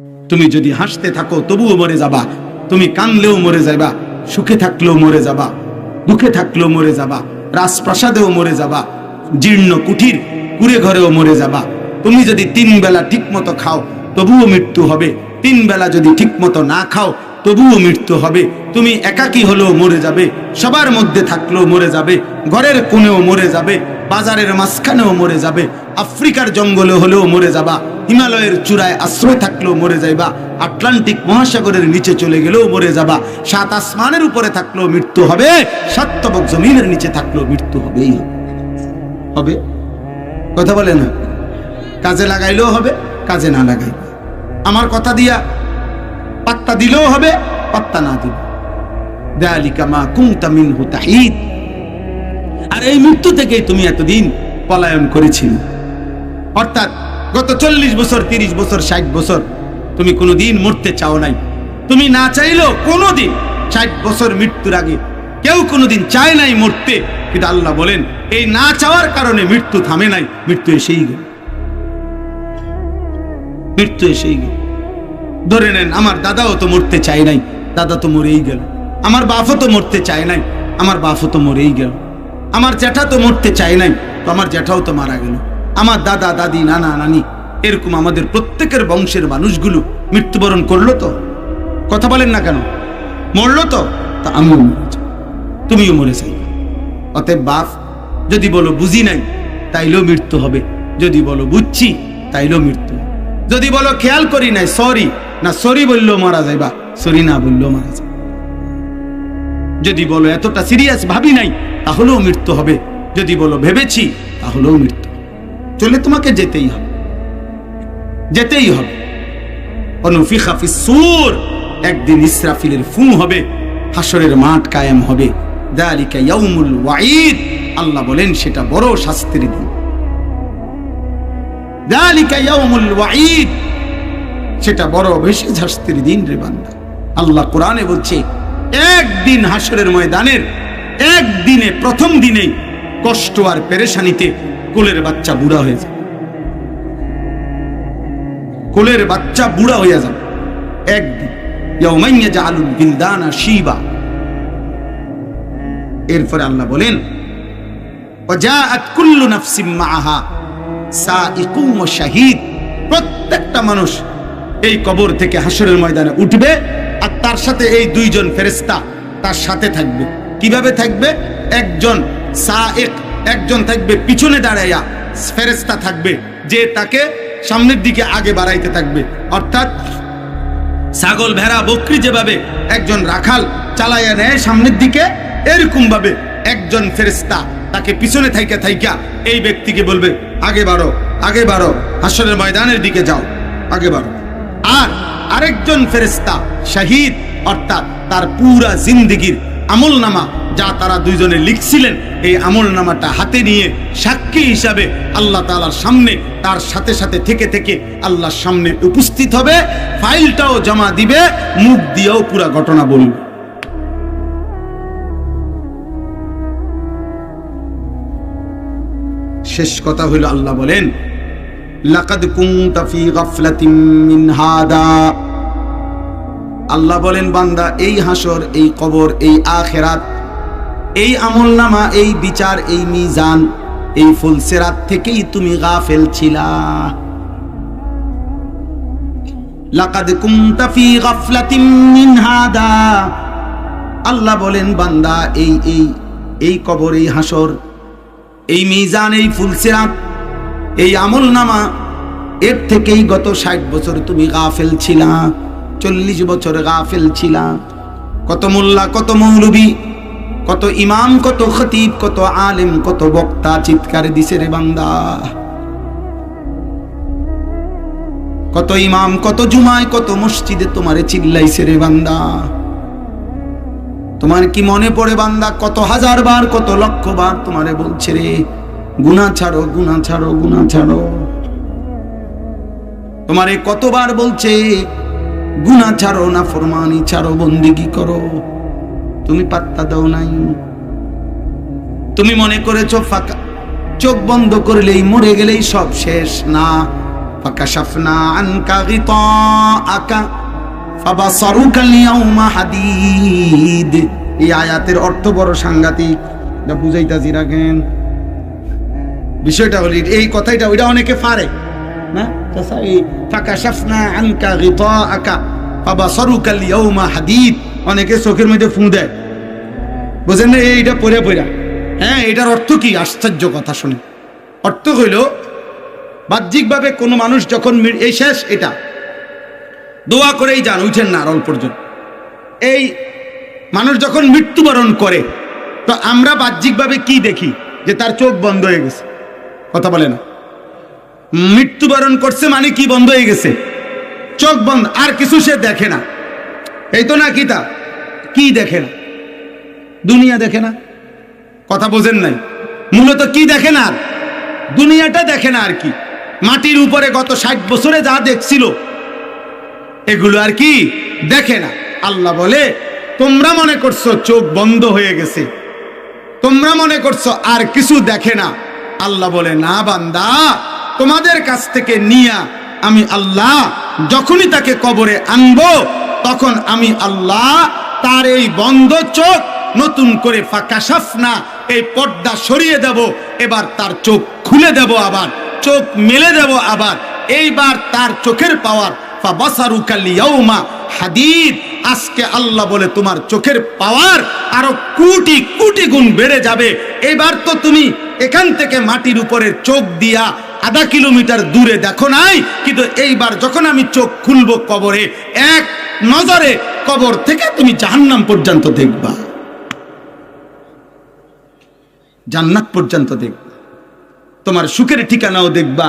তুমি যদি হাসতে থাকো তবুও মরে যাবা, তুমি কানলেও মরে যাবা, সুখে থাকলেও মরে যাবা, দুঃখে থাকলেও মরে যাবা, রাজপ্রাসাদেও মরে যাবা, জীর্ণ কুঠির কুড়ে ঘরেও মরে যাবা। তুমি যদি 3 বেলা ঠিক মতো খাও তবুও মৃত্যু হবে, 3 বেলা যদি ঠিক মতো না খাও তবুও মৃত্যু হবে। তুমি একাকী হলেও মরে যাবে, সবার মধ্যে থাকলেও মরে যাবে, ঘরের কোণেও মরে যাবে, বাজারের মাঝখানেও মরে যাবে, আফ্রিকার জঙ্গলে হলেও মরে যাবা, হিমালয়ের চূড়ায় আশ্রয় থাকলেও মরে যাইবা, আটলান্টিক মহাসাগরের নিচে চলে গেলেও মরে যাবা, 7 আসমানের উপরে থাকলেও মৃত্যু হবে, 7 তবক জমিনের নিচে থাকলেও মৃত্যু হবেই হবে। কথা বলে না? কাজে লাগাইলেও হবে, কাজে না লাগাইলে আমার কথা দিয়া পাত্তা দিলেও হবে, পাত্তা না দিলে যালিকা মা কুনতা মিনহু তাহিদ। আর এই মৃত্যু থেকেই তুমি এতদিন পলায়ন করেছিলে। অর্থাৎ গত 40 বছর, 30 বছর, 60 বছর তুমি কোনোদিন মরতে চাও নাই। তুমি না চাইলেও কোনোদিন 60 বছর মৃত্যুর আগে কেউ কোনোদিন চায় নাই মরতে, কিন্তু আল্লাহ বলেন এই না চাওয়ার কারণে মৃত্যু থামে নাই, মৃত্যু এসেই গেল, মৃত্যু এসেই গেল। ধরে নেন আমার দাদাও তো মরতে চায় নাই, দাদা তো মরেই গেল। আমার বাপও তো মরতে চায় নাই, আমার বাপও তো মরেই গেল। আমার জ্যাঠা তো মরতে চায় নাই, তো আমার জ্যাঠাও তো মারা গেল। আমার দাদা দাদি নানা নানি এরকম আমাদের প্রত্যেকের বংশের মানুষগুলো মৃত্যুবরণ করলো তো। কথা বলেন না কেন? মরলো তো, তা আমিও মরে যাই, তুমিও মরে যাই। অতএব বাপ যদি বলো বুঝি নাই তাইলেও মৃত্যু হবে, যদি বলো বুঝছি তাইলেও মৃত্যু হবে, যদি বলো খেয়াল করি নাই, সরি না সরি বললেও মারা যাইবা, সরি না বললেও মারা যাবে, যদি বলো এতটা সিরিয়াস ভাবি নাই তাহলেও মৃত্যু হবে, যদি বলো ভেবেছি তাহলেও মৃত্যু। চলে তোমাকে যেতেই হবে, যেতেই হবে। অনুফিখা ফিস সূর, একদিন ইসরাফিলের ফু হবে, হাসরের মাঠ কায়েম হবে। যালিকা ইয়াউমুল ওয়াঈদ, আল্লাহ বলেন সেটা বড় শাস্তির দিন। যালিকা ইয়াউমুল ওয়াঈদ, সেটা বড় বেশি শাস্তির দিন রে বান্দা। আল্লাহ কোরআনে বলছে একদিন হাসরের ময়দানের একদিনে, প্রথম দিনেই কষ্ট আর পেরেশানিতে কোলের বাচ্চা বুড়া হয়ে যাবে, কোলের বাচ্চা বুড়া হয়ে যাবে একদিন। ইয়াউমা ইয়াজআলুল বিলদানা শিবা। এরপরে আল্লাহ বলেন ওয়াজাআত কুল্লু নাফসিম মাআহা সাইকুম ওয়া শাহীদ, প্রত্যেকটা মানুষ এই কবর থেকে হাসরের ময়দানে উঠবে, আর তার সাথে এই 2 জন ফেরেশতা তার সাথে থাকবে। কিভাবে থাকবে? একজন সাইক, একজন থাকবে পিছনে দাঁড়াইয়া, ফেরেশতা থাকবে যে তাকে সামনের দিকে আগে বাড়াইতে থাকবে। অর্থাৎ ছাগল ভেড়া বকরি যেভাবে একজন রাখাল চালাইয়া নেয় সামনের দিকে, এরকম ভাবে একজন ফেরেশতা তাকে পিছনে থাইকা থাইকা এই ব্যক্তিকে বলবে আগে বাড়ো, আগে বাড়ো, হাসরের ময়দানের দিকে যাও, আগে বাড়ো। আর আরেকজন ফেরেশতা শহীদ, অর্থাৎ তার পুরা জিন্দেগীর আমলনামা যা তারা 2 জনে লিখছিলেন, এই আমলনামাটা হাতে নিয়ে সাক্ষী হিসাবে আল্লাহ তাআলার সামনে তার সাথে সাথে থেকে থেকে আল্লাহর সামনে উপস্থিত হবে, ফাইলটাও জমা দিবে, মুখ দিয়েও পুরা ঘটনা বলবে। শেষ কথা হইল আল্লাহ বলেন লাকাদ কুনতা ফি গাফলাতিন মিন হাদা। আল্লাহ বলেন বান্দা এই হাসর, এই কবর, এই আখিরাত, এই আমলনামা, এই বিচার, এই মিজান, এই ফুলসিরাত থেকেই তুমি গাফেল ছিলা। লাকাদ কুনতা ফি গাফলাতিন মিন হাদা। আল্লাহ বলেন বান্দা এই এই এই কবর, এই হাসর, এই মিজান, এই ফুলসিরাত, এই আমলনামা, এর থেকেই গত 60 বছর তুমি গাফেল ছিলা, 40 বছর গাফেল ছিলা। কত মোল্লা, কত মৌলবী, কত ইমাম, কত খতিব, কত আলেম, কত বক্তা চিৎকার দিছে রে বান্দা। কত ইমাম, কত জুমায়, কত মসজিদে তোমারে চিল্লাইছে রে বান্দা। তোমার কি মনে পড়ে বান্দা? কত 1000 বার, কত লক্ষ বার তোমারে বলছে রে গুনাহ ছাড়ো, গুনাহ ছাড়ো, গুনাহ ছাড়ো। তোমারে কতবার বলছে গুনাহ ছাড়ো, না ফরমানি ছাড়ো, বন্দেগী করো, তুমি পাত্তা দাও নাই। তুমি মনে করেছো ফাঁকা চোখ বন্ধ করলেই মরে গেলেই সব শেষ। না, ফাকাশাফনা আনকা গিতাআকা ফাবাসারুকা আল-ইয়াওমা হাদীদ। এই আয়াতের অর্থ বড় সাংঘাতিক, এটা বুঝাইতাছি রাখেন। বিষয়টা হলো এই কথাটা, ওইটা অনেকে পারে না, ফাকাশাফনা আনকা গিতাআকা ফাবাসারুকা আল-ইয়াওমা হাদীদ, অনেকে চোখের মধ্যে ফু দেয়, বুঝেন না? এইটা পড়ে পড়া, হ্যাঁ, এটার অর্থ কি? আশ্চর্য কথা শুনে। অর্থ হইল বাহ্যিকভাবে কোনো মানুষ যখন এই শেষ, এটা দোয়া করেই যান, উঠেন না রল পর্যন্ত। এই মানুষ যখন মৃত্যুবরণ করে, তো আমরা বাহ্যিকভাবে কি দেখি? যে তার চোখ বন্ধ হয়ে গেছে। কথা বলে না? মৃত্যুবরণ করছে মানে কি? বন্ধ হয়ে গেছে, চোখ বন্ধ, আর কিছু সে দেখে না। এই তো না, কি দেখে না? দুনিয়া দেখে না। কথা বোঝেন নাই? মূলত কি দেখে না? দুনিয়াটা দেখে না। আর কি মাটির উপরে গত 60 বছরে যা দেখছিল এগুলো আর কি দেখে না। আল্লাহ বলে, তোমরা মনে করছো চোখ বন্ধ হয়ে গেছে, তোমরা মনে করছো আর কিছু দেখে না। আল্লাহ বলে, না বান্দা, তোমাদের কাছ থেকে নিয়া আমি আল্লাহ যখনই তাকে কবরে আনবো, তখন আমি আল্লাহ তার এই বন্ধ চোখ নতুন করে ফাকাশাফনা, এই পর্দা সরিয়ে দেব। এবার তার চোখ খুলে দেব, আবার চোখ মেলে দেব। আবার এইবার তার চোখের পাওয়ার ফাবাসারুকা আল-ইয়াওমা হাদীদ। আজকে আল্লাহ বলে তোমার চোখের পাওয়ার আরো কোটি কোটি গুণ বেড়ে যাবে। এবার তো তুমি এখান থেকে মাটির উপরের চোখ দিয়া আধা কিলোমিটার দূরে দেখো নাই, কিন্তু এইবার যখন আমি চোখ খুলবো কবরে, এক নজরে কবর থেকে তুমি জাহান্নাম পর্যন্ত দেখবা, জান্নাত পর্যন্ত দেখবা, তোমার সুখের ঠিকানাও দেখবা,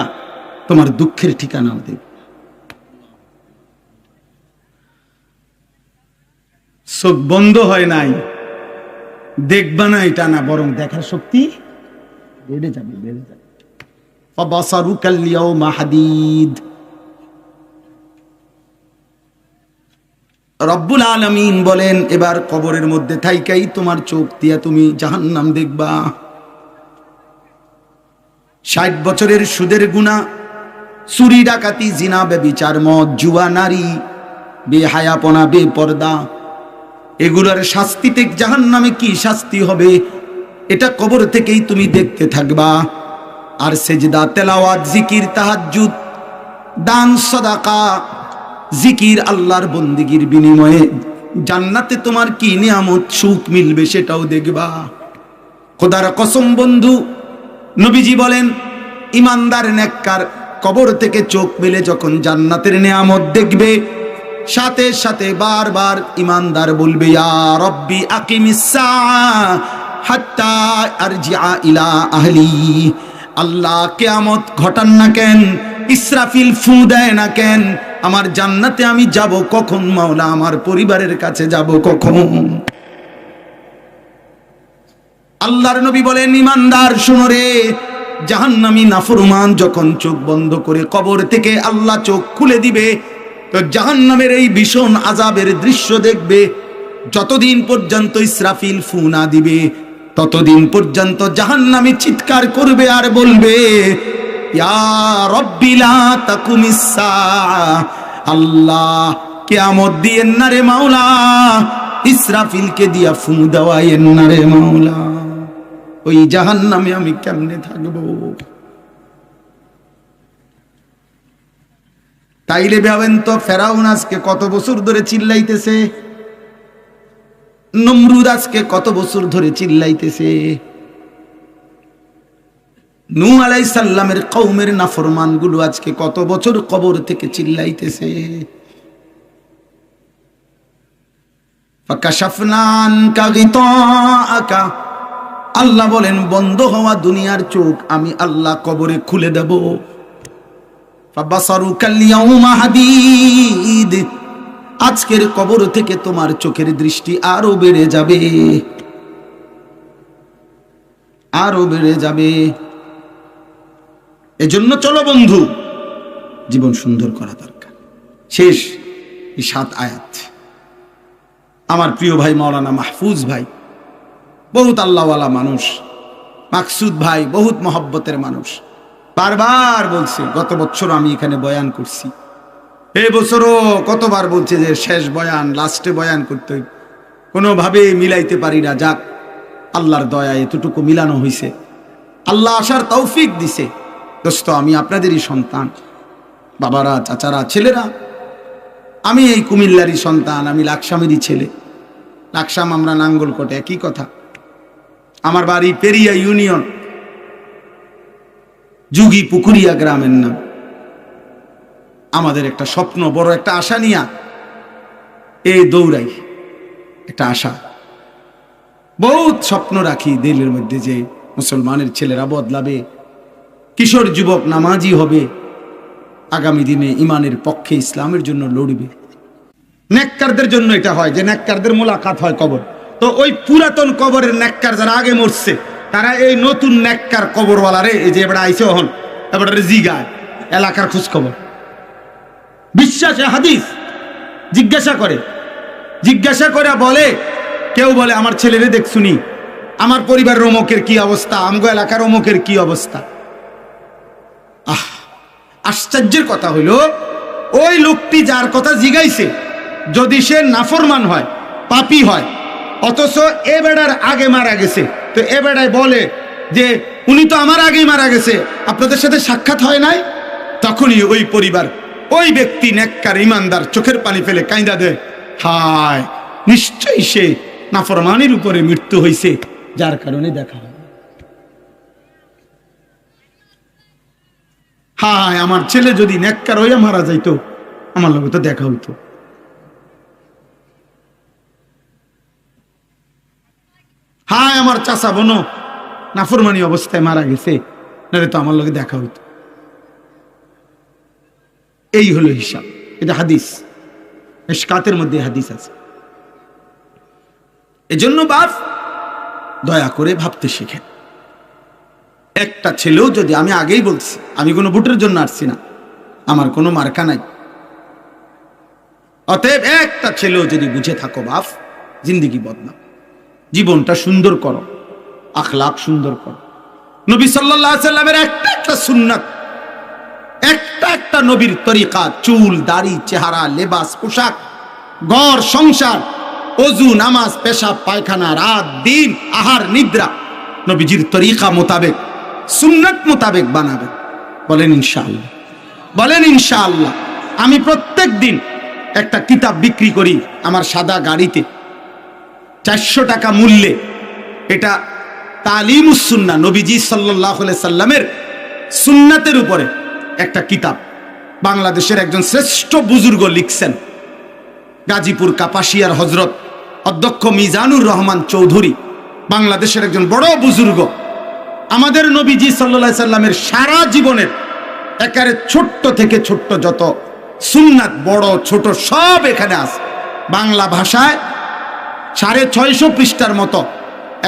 তোমার দুঃখের ঠিকানাও দেখবা। চোখ বন্ধ হয় নাই, দেখবা না এটা না, বরং দেখার শক্তি বেড়ে যাবে, বেড়ে যাবে। ফাবাসারুকা আল-ইয়াওমা হাদীদ। রব্বুল আলামিন বলেন, এবার কবরের মধ্যে থাইকাই তোমার চোখ দিয়া তুমি জাহান্নাম দেখবা। 60 বছরের সুদের গুনাহ, চুরি ডাকাতি, জিনা, ব্যভিচার, মদ, জুয়া, নারী, বেহায়াপনা, বেপর্দা, এগুলোর শাস্তিতে জাহান্নামে কি শাস্তি হবে, এটা কবর থেকেই তুমি দেখতে থাকবা। আর সেজদা, তেলাওয়াত, জিকির, তাহাজ্জুদ, দান, সাদাকা, জিকির, আল্লাহর বন্দেগীর বিনিময়ে জান্নাতে তোমার কি নিয়ামত, সুখ মিলবে, সেটাও দেখবা। খোদার কসম বন্ধু, নবীজি বলেন, ইমানদার নেককার কবর থেকে চোখ মেলে যখন জান্নাতের নিয়ামত দেখবে, সাথে সাথে বারবার ইমানদার বলবে, ইয়া রব্বি আকিমিস সাআ হাত্তা আরজিআ ইলা আহলি। আল্লাহ, কিয়ামত ঘটান না কেন, ইসরাফিল ফু দেয় না কেন, আমার জান্নাতে আমি যাব কখন মাওলা, আমার পরিবারের কাছে যাব কখন? আল্লাহর নবী বলেন, ইমানদার শুনো রে, জাহান্নামী নাফরমান যখন চোখ বন্ধ করে কবর থেকে আল্লাহ চোখ খুলে দিবে, তো জাহান্নামের এই ভীষণ আযাবের দৃশ্য দেখবে। যতদিন পর্যন্ত ইসরাফিল ফু না দিবে, ততদিন পর্যন্ত জাহান্নামী চিৎকার করবে আর বলবে, ইয়া রব্বি লা তাকুমিস সাআ। আল্লাহ, কিয়ামত দিয়েন না রে মাওলা, ইসরাফিলকে দিয়া ফু দেওয়ায়েন না রে মাওলা। ওই জাহান্নামে আমি কেমনে থাকবো? তাইলে ভাবেন তো, ফেরাউন আজকে কত বছর ধরে চিল্লাইতেছে, নমরুদ আজকে কত বছর ধরে চিল্লাইতেছে, নূহ আলাইহিস সালামের কওমের নাফরমান গুলো আজকে কত বছর কবর থেকে চিল্লাইতেছে। ফাকাশাফনা আনকা গিতাআকা, আল্লাহ বলেন, বন্ধ হওয়া দুনিয়ার চোখ আমি আল্লাহ কবরে খুলে দেব। ফাবাসারুকা আল-ইয়াওমা হাদীদ, আজকের কবর থেকে তোমার চোখের দৃষ্টি আরো বেড়ে যাবে, আরো বেড়ে যাবে। এজন্য চলো বন্ধু, জীবন সুন্দর করা দরকার। শেষ এই 7 আয়াত। আমার প্রিয় ভাই মাওলানা মাহফুজ ভাই বহুত আল্লাহওয়ালা মানুষ, মাকসুদ ভাই বহুত মহব্বতের মানুষ, বারবার বলছে, গত বছর আমি এখানে বয়ান করছি, এই বছরও কতবার বলছে যে শেষ বয়ান, লাস্টে বয়ান করতে হইবে। কোনোভাবে মিলাইতে পারি না। যাক, আল্লাহর দয়া এতটুকু মিলানো হয়েছে, আল্লাহ আসার তৌফিক দিছে। দোস্ত, আমি আপনাদেরই সন্তান, বাবারা, চাচারা, ছেলেরা। আমি এই কুমিল্লারই সন্তান, আমি লাকসামেরই ছেলে। লাকসাম, আমরা নাঙ্গলকোটে, একই কথা। আমার বাড়ি পেরিয়া ইউনিয়ন, যুগী পুকুরিয়া গ্রামের নাম। আমাদের একটা স্বপ্ন, বড় একটা আশা নিয়া এই দৌড়াই, একটা আশা, বহুত স্বপ্ন রাখি দিলের মধ্যে যে মুসলমানের ছেলেরা বদলাবে, কিশোর যুবক নামাজি হবে, আগামী দিনে ইমানের পক্ষে ইসলামের জন্য লড়বে। নেককারদের জন্য এটা হয় যে নেককারদের মোলাকাত হয় কবর। তো ওই পুরাতন কবরের নেককার যারা আগে মরছে, তারা এই নতুন নেককার কবরওয়ালারে, এই যে এবার আইসে হন, এবার জিগায় এলাকার খোঁজ খবর, বিশ্বাসে হাদিস জিজ্ঞাসা করে বলে, কেউ বলে আমার ছেলেরে দেখছুনি, আমার পরিবারের অমুকের কি অবস্থা, আমগো এলাকার অমুকের কি অবস্থা। আশ্চর্যের কথা হইল, ওই লোকটি যার কথা জিগাইছে, যদি সে নাফরমান হয়, পাপী হয়, অথচ এ বেড়ার আগে মারা গেছে, তো এ বেড়ায় বলে যে উনি তো আমার আগেই মারা গেছে, আপনাদের সাথে সাক্ষাৎ হয় নাই, তখনই ওই পরিবার, ওই ব্যক্তি নেককার ইমানদার চোখের পানি ফেলে কাঁদা দেয়, হায়, নিশ্চয়ই সে নাফরমানির উপরে মৃত্যু হয়েছে, যার কারণে দেখা হয়। হায়, আমার ছেলে যদি নেককার হইয়া মারা যাইতো, আমার লগে তো দেখা হইতো। হায়, আমার চাচা বোনো নাফরমানি অবস্থায় মারা গেছে, নাহলে তো আমার লগে দেখা হইতো। এই হলো হিসাব। এটা হাদিস, মিশকাতের মধ্যে হাদিস আছে। এজন্য বাপ, দয়া করে ভাবতে শিখেন। একটা ছেলেও যদি, আমি আগেই বলছি, আমি কোনো ভোটের জন্য আসছি না, আমার কোনো মার্কা নাই, অতএব একটা ছেলেও যদি বুঝে থাকো বাপ, জিন্দেগি বদনাম, জীবনটা সুন্দর করো, আখলাক সুন্দর করো। নবী সাল্লাল্লাহু আলাইহি সাল্লামের একটা সুন্নাত, একটা নবীর তরিকা, চুল, দাড়ি, চেহারা, লেবাস, পোশাক, ঘর সংসার, ওযু, নামাজ, পেশাব, পায়খানা, রাত দিন, আহার নিদ্রা নবীজির তরিকা মোতাবেক, সুন্নাত মোতাবেক বানাবেন। বলেন ইনশাআল্লাহ, বলেন ইনশাআল্লাহ। আমি প্রত্যেক দিন একটা কিতাব বিক্রি করি আমার সাদা গাড়িতে, 400 টাকা মূল্যে। এটা তালিমুস সুন্নাহ, নবীজি সাল্লাল্লাহু আলাইহি সাল্লামের সুন্নাতের উপরে একটা কিতাব। বাংলাদেশের একজন শ্রেষ্ঠ বুজুর্গ লিখছেন, গাজীপুর কাপাসিয়ার হযরত অধ্যক্ষ মিজানুর রহমান চৌধুরী, বাংলাদেশের একজন বড় বুজুর্গ। আমাদের নবীজি সাল্লাল্লাহু আলাইহি সাল্লামের সারা জীবনের একেবারে ছোট্ট থেকে ছোট্ট যত সুন্নাত, বড় ছোট, সব এখানে আছে। বাংলা ভাষায় 650 পৃষ্ঠার মতো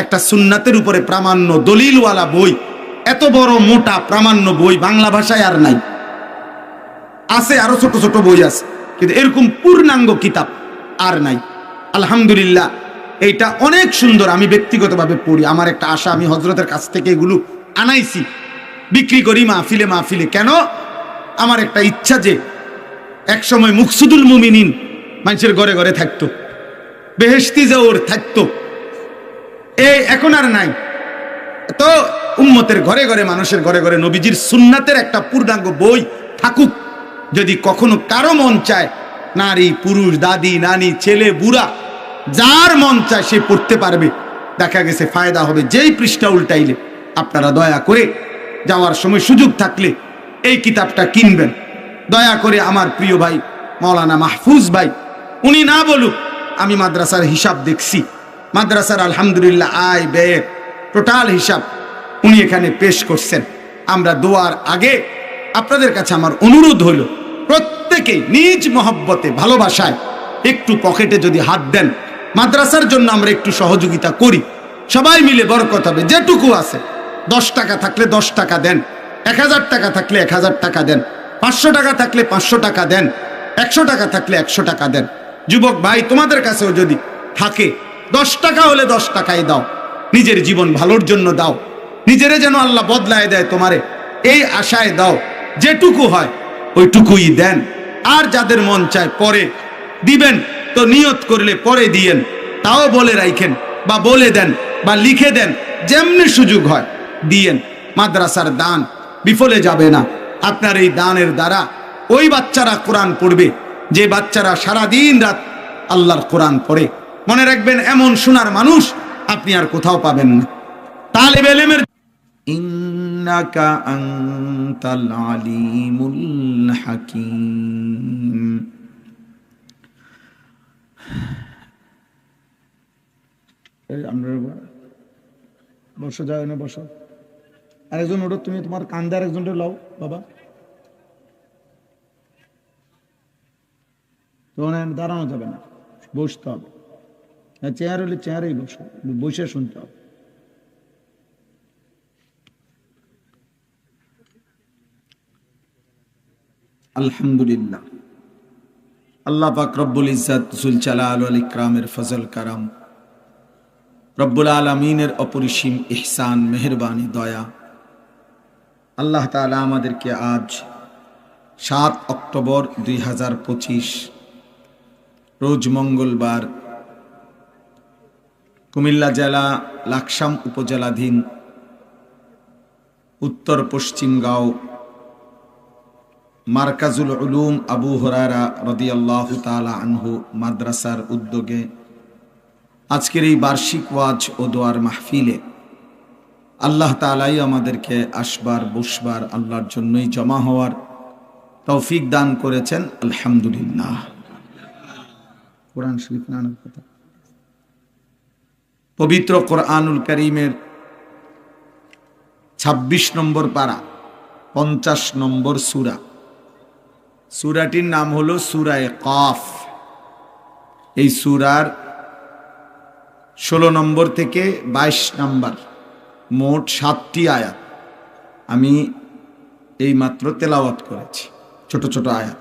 একটা সুন্নাতের উপরে প্রামাণ্য দলিলওয়ালা বই, এত বড় মোটা প্রামাণ্য বই বাংলা ভাষায় আর নাই। আছে আরো ছোট ছোট বই আছে, কিন্তু এরকম পূর্ণাঙ্গ কিতাব আর নাই। আলহামদুলিল্লাহ, এইটা অনেক সুন্দর। আমি ব্যক্তিগতভাবে পড়ি, আমার একটা আশা, আমি হযরতের কাছ থেকে এগুলো আনাইছি, বিক্রি করি মাহফিলে। কেন? আমার একটা ইচ্ছা যে একসময় মুকসুদুল মুমিনিন মানুষের ঘরে ঘরে থাকতো, বেহেশতি জাওর থাকতো, এখন আর নাই। তো উম্মতের ঘরে ঘরে, মানুষের ঘরে ঘরে নবীজির সুন্নাতের একটা পূর্ণাঙ্গ বই থাকুক। যদি কখনো কারো মন চায়, নারী, পুরুষ, দাদি, নানি, ছেলে, বুড়া, যার মন চায় সে পড়তে পারবে। দেখা গেছে ফায়দা হবে যেই পৃষ্ঠা উল্টাইলে। আপনারা দয়া করে যাওয়ার সময় সুযোগ থাকলে এই কিতাবটা কিনবেন। দয়া করে আমার প্রিয় ভাই মাওলানা মাহফুজ ভাই, উনি না বলুক, আমি মাদ্রাসার হিসাব দেখছি, মাদ্রাসার আলহামদুলিল্লাহ আয় ব্যয় টোটাল হিসাব উনি এখানে পেশ করছেন। আমরা দোয়ার আগে আপনাদের কাছে আমার অনুরোধ হইল, প্রত্যেকেই নিজ মহব্বতে, ভালোবাসায় একটু পকেটে যদি হাত দেন, মাদ্রাসার জন্য আমরা একটু সহযোগিতা করি, সবাই মিলে বরকত হবে। যেটুকু আছে, 10 টাকা থাকলে 10 টাকা দেন, 1000 টাকা থাকলে 1000 টাকা দেন, 500 টাকা থাকলে 500 টাকা দেন, 100 টাকা থাকলে 100 টাকা দেন। যুবক ভাই, তোমাদের কাছেও যদি থাকে 10 টাকা হলে 10 টাকাই দাও, নিজের জীবন ভালোর জন্য দাও, নিজেরে যেন আল্লাহ বদলায় দেয় তোমারে। এই আশায় দাও, যেটুকু হয় ওইটুকুই দেন। আর যাদের মন চায় পরে দিবেন, তো নিয়ত করলে পরে দিয়েন, তাও বলে রাখেন বা বলে দেন বা লিখে দেন, যেমনি সুযোগ হয় দিয়েন। মাদ্রাসার দান বিফলে যাবে না। আপনার এই দানের দ্বারা ওই বাচ্চারা কোরআন পড়বে যে বাচ্চারা সারাদিন রাত আল্লাহর কোরআন পড়ে। মনে রাখবেন, এমন শোনার মানুষ আপনি আর কোথাও পাবেন না। তালিবে ইলমের ইন্নাকা আনতাল আলিমুল হাকিম। আমরা বসো, যাও না বসো। আরেকজন ওটা তুমি তোমার কান্দে আরেকজনটা লাও বাবা। তখন দাঁড়ানো যাবে না, বসতে হবে। চেয়ার হলে চেয়ারেই বসো, বসে শুনতে হবে। আলহামদুলিল্লাহ, আল্লাহ পাক রব্বুল ইজ্জত জুল জালাল ওয়াল ইকরামের ফজল কারাম, রব্বুল আলামিনের অপরিসীম ইহসান, মেহেরবানি, দয়া, আল্লাহ তাআলা আমাদেরকে আজ 7 অক্টোবর 2025 রোজ মঙ্গলবার কুমিল্লা জেলা লাকসাম উপজেলাধীন উত্তর পশ্চিম গাঁও মারকাজুল উলুম আবু হুরায়রা রাদিয়াল্লাহু তাআলা আনহু মাদ্রাসার উদ্যোগে আজকের এই বার্ষিক ওয়াজ ও দোয়ার মাহফিলে আল্লাহ তাআলাই আমাদেরকে আসবার বসবার, আল্লাহর জন্যই জমা হওয়ার তৌফিক দান করেছেন। আলহামদুলিল্লাহ। কোরআন শরীফ নানার কথা, পবিত্র কোরআনুল কারীমের 26 নম্বর পারা 50 নম্বর সূরা। সূরাটির নাম হলো সূরায়ে কাফ। এই সূরার 16 নম্বর থেকে 22 নম্বর মোট 7টি আয়াত আমি এই মাত্র তেলাওয়াত করেছি, ছোট ছোট আয়াত।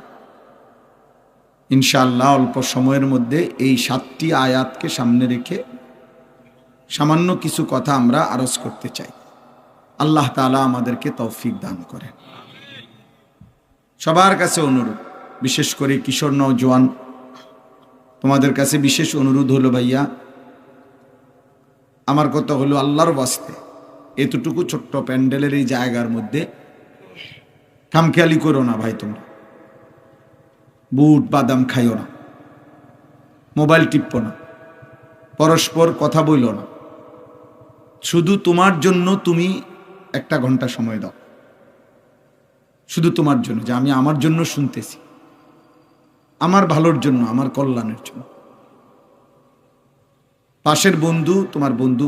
ইনশাআল্লাহ অল্প সময়ের মধ্যে এই 7টি আয়াতকে সামনে রেখে সামান্য কিছু কথা আমরা আরজ করতে চাই। আল্লাহ তাআলা আমাদেরকে তৌফিক দান করেন। সবার কাছে অনুরোধ, বিশেষ করে কিশোর নওজোয়ান, তোমাদের কাছে বিশেষ অনুরোধ হলো, ভাইয়া আমার কথা হলো আল্লাহর ওয়াস্তে এতটুকু ছোট্ট প্যান্ডেলের এই জায়গার মধ্যে খামখেয়ালি করো না ভাই। তোমরা বুট বাদাম খাইও না, মোবাইল টিপো না, পরস্পর কথা বইলো না। শুধু তোমার জন্য তুমি 1 ঘন্টা সময় দাও, শুধু তোমার জন্য, যে আমি আমার জন্য শুনতেছি, আমার ভালোর জন্য, আমার কল্যাণের জন্য। পাশের বন্ধু তোমার বন্ধু,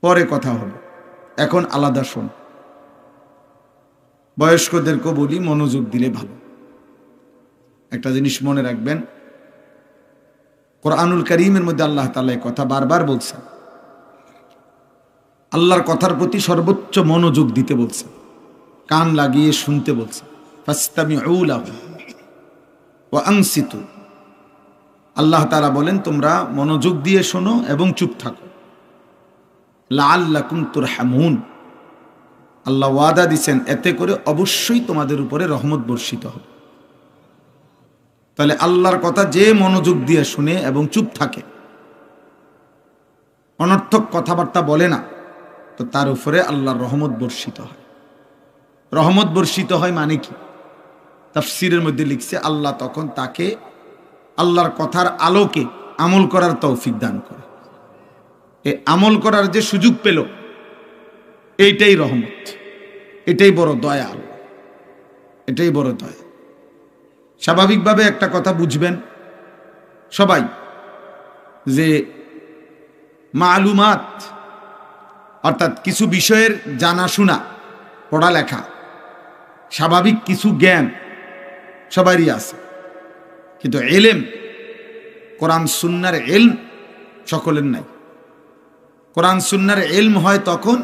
পরে কথা হবে, এখন আলাদা শোন। বয়স্কদেরকে বলি মনোযোগ দিলে ভালো। একটা জিনিস মনে রাখবেন, কোরআনুল কারীমের মধ্যে আল্লাহ তাআলা এই কথা বারবার বলছেন, আল্লাহর কথার প্রতি সর্বোচ্চ মনোযোগ দিতে বলছেন, কান লাগিয়ে শুনতে বলছেন। ফাসতামিউ লাহু ওয়া আনসিতু। আল্লাহ তাআলা বলেন তোমরা মনোযোগ দিয়ে শোনো এবং চুপ থাকো। লাআল্লাকুম তুরহামুন। আল্লাহ ওয়াদা দিয়েছেন এতে করে অবশ্যই তোমাদের উপরে রহমত বর্ষিত হবে। তাহলে আল্লাহর কথা যে মনোযোগ দিয়ে শুনে এবং চুপ থাকে, অনর্থক কথাবার্তা বলে না, তো তার উপরে আল্লাহর রহমত বর্ষিত হয়। রহমত বর্ষিত হয় মানে কি? তাফসীরের মধ্যে লিখছে আল্লাহ তখন তাকে আল্লাহর কথার আলোকে আমল করার তৌফিক দান করে। এই আমল করার যে সুযোগ পেল, এইটাই রহমত, এটাই বড় দয়া, এটাই বড় দয়া। স্বাভাবিকভাবে একটা কথা বুঝবেন সবাই, যে মালুমাত অর্থাৎ কিছু বিষয়ের জানাশোনা, পড়ালেখা, স্বাভাবিক কিছু জ্ঞান সবারই আছে, কিন্তু ইলম, কোরআন সুন্নাহর ইলম সকলের নাই। কোরআন সুন্নাহর ইলম হয় তখন,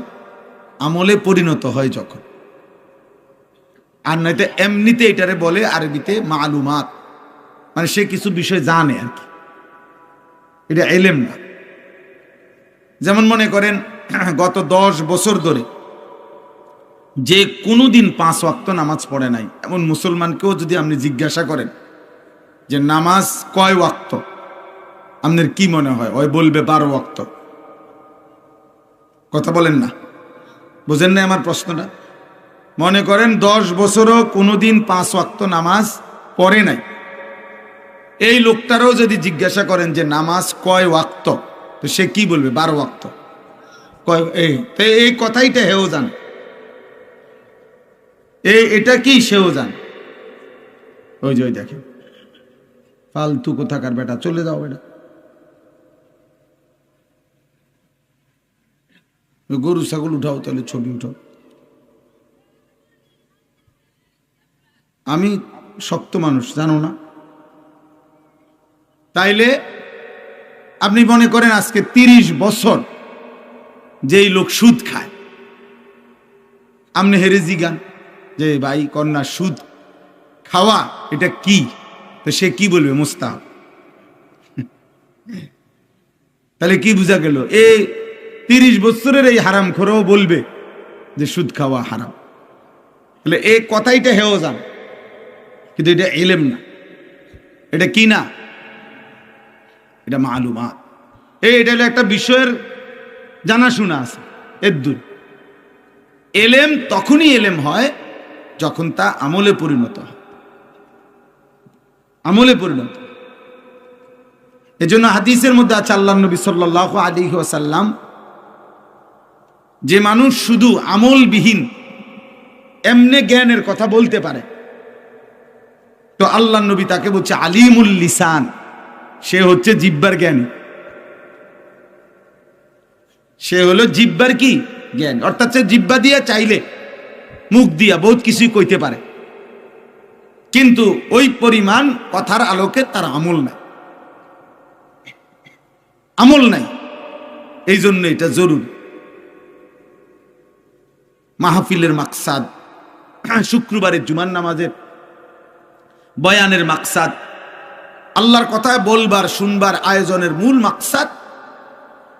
আমলে পরিণত হয় যখন। আর নয়তো এমনিতে এটারে বলে আরবিতে মালুমাত, মানে সে কিছু বিষয় জানে আর কি, এটা ইলম না। যেমন মনে করেন গত 10 বছর ধরে যে কোনোদিন 5 ওয়াক্ত নামাজ পড়ে নাই এমন মুসলমানকেও যদি আপনি জিজ্ঞাসা করেন যে নামাজ কয় ওয়াক্ত, আপনার কি মনে হয়? ওই বলবে 12 ওয়াক্ত। কথা বলেন না, বুঝেন না আমার প্রশ্নটা? মনে করেন 10 বছরও কোনোদিন 5 ওয়াক্ত নামাজ পড়ে নাই, এই লোকটারও যদি জিজ্ঞাসা করেন যে নামাজ কয় ওয়াক্ত, তো সে কি বলবে? 12 ওয়াক্ত। এই কথাইটা হেও জানে, এটা কি সেও জানে। ওই যে দেখে ফালতু কোথাকার বেটা, চলে যাও বেটা। গরু ছাগল উঠাও, তাহলে ছবি উঠাও। আমি শক্ত মানুষ, জানো না? তাইলে আপনি মনে করেন আজকে 30 বছর যেই লোক সুদ খায়, আপনি হেরে জিগান যে ভাই কন্যা সুদ খাওয়া এটা কি, তো সে কি বলবে? মুস্তাহাব। তাহলে কি বুঝা গেল? এই 30 বছরের এই হারাম খোরও বলবে যে সুদ খাওয়া হারাম। তাহলে এই কথাইটা হেও জান, কিন্তু এটা ইলম না। এটা কি না? এটা মালুমাত। এটা হলো একটা বিষয়ের জানাশোনা আছে। এদ্দুর এলেম তখনই এলেম হয় যখন তা আমলে পরিণত হয়, আমলে পরিণত। এজন্য হাদিসের মধ্যে আছে, আল্লাহ নবী সাল্লাল্লাহু আলাইহি ওয়াসাল্লাম, যে মানুষ শুধু আমলবিহীন এমনে জ্ঞানের কথা বলতে পারে, তো আল্লাহ নবী তাকে বলছে আলিমুল লিসান, সে হচ্ছে জিহ্বার জ্ঞানী। সে হলো জিহ্বার কি জ্ঞান, অর্থাৎ সে জিহ্বা দিয়া চাইলে মুখ দিয়া বহুত কিছুই কইতে পারে, কিন্তু ওই পরিমাণ কথার আলোকে তার আমল নাই, আমল নাই। এই জন্য এটা জরুরি। মাহফিলের মাকসাদ, শুক্রবারের জুমার নামাজের বয়ানের মাকসাদ, আল্লাহর কথা বলবার শুনবার আয়োজনের মূল মাকসাদ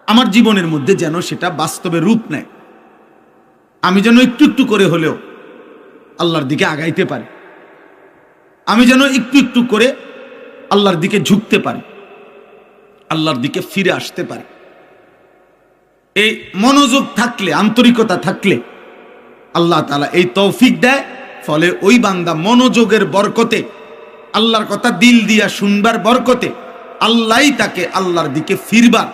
আমার জীবনের মধ্যে যেন সেটা বাস্তবে রূপ নেয়। আমি যেন একটু একটু করে হলেও আল্লাহর দিকে আগাইতে পারি, আমি যেন একটু একটু করে আল্লাহর দিকে ঝুঁকতে পারি, আল্লাহর দিকে ফিরে আসতে পারি। এই মনোযোগ থাকলে, আন্তরিকতা থাকলে আল্লাহ তাআলা এই তৌফিক দেয়। ফলে ওই বান্দা মনোযোগের বরকতে, আল্লাহর কথা দিল দিয়া শুনবার বরকতে আল্লাহই তাকে আল্লাহর দিকে ফিরবার,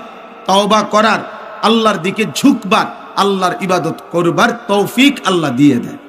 তওবা করার, আল্লাহর দিকে ঝুঁকবার, আল্লাহর ইবাদত করবার তৌফিক আল্লাহ দিয়ে দেয়।